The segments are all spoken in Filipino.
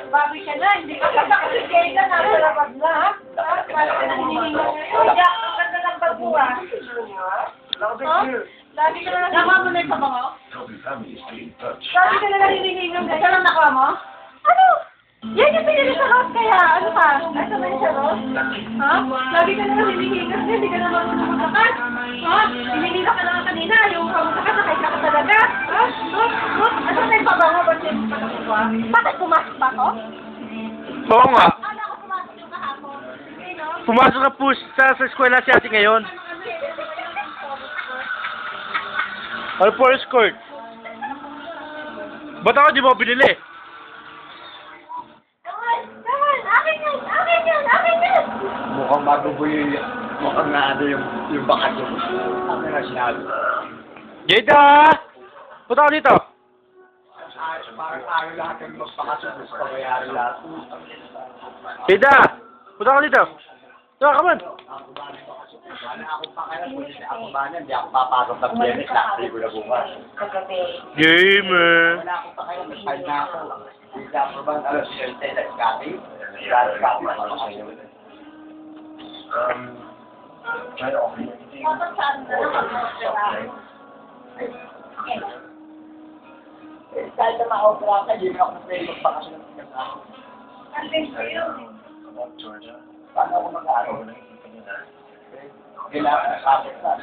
Babi ka na, hindi ka nakakagay na, nasa labas na, ha? Bakit ka na hinihinga ngayon? Jack, ang ganda ng bago, ha? Lagi ka na lang. Nakuha mo na yung sabango? Lagi ka na lang hinihinga ngayon. Ito lang nakuha mo? Ano? Yan yung pinili sa house kaya, ano ka? Ay, sabay siya, Ros? Ha? Lagi ka na lang hinihinga ngayon, hindi ka na marunong maglakas. Ha? Hinihila ka lang kanina, yung pamutakas, nakay ka talaga. Ha? Ano na yung sabango? Ba't yung patakuha? Bakit pumasok ba ako? Oo nga. Ano ako pumasok yung kahapon? Hindi, no? Pumasok na po sa eskwela si ate ngayon. Ano po yung skirt? Ba't ako di mo binili? Akin yun! Akin yun! Akin yun! Mukhang magugulo yung mukhang na ano yung bakat yung ano na sinabi. Jada! Punta ako dito. Parang ayaw lahat yung magpakasok sa pabayari lahat. Jada! Punta ako dito. Tara, come on. Wala akong pakialam kung hindi ako ba hindi ako papasok sa biyernes na ko na bukas. Gamer. Wala akong pakialam, nag-find na ako. Hindi ako ba alas 7 na Scotty? Scotty Dapat saan na lang kahit na ma-opera ka, hindi ako pwede magpakasyon ng ako. ang yun. Paano ako mag-aaral? Kailangan na kapit na.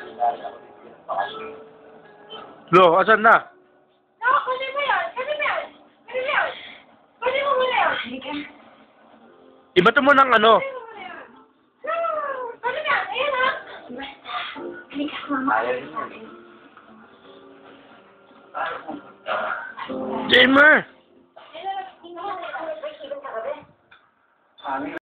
Lo, asan na? No, kunin mo yan! Kunin mo yan! Kunin mo yan! Kunin mo muna yan! Ibato mo ng ano? Kunin mo muna yan! Kunin mo yan! Ayan, ha? Halika, mama. Gamer! Ayan, ha?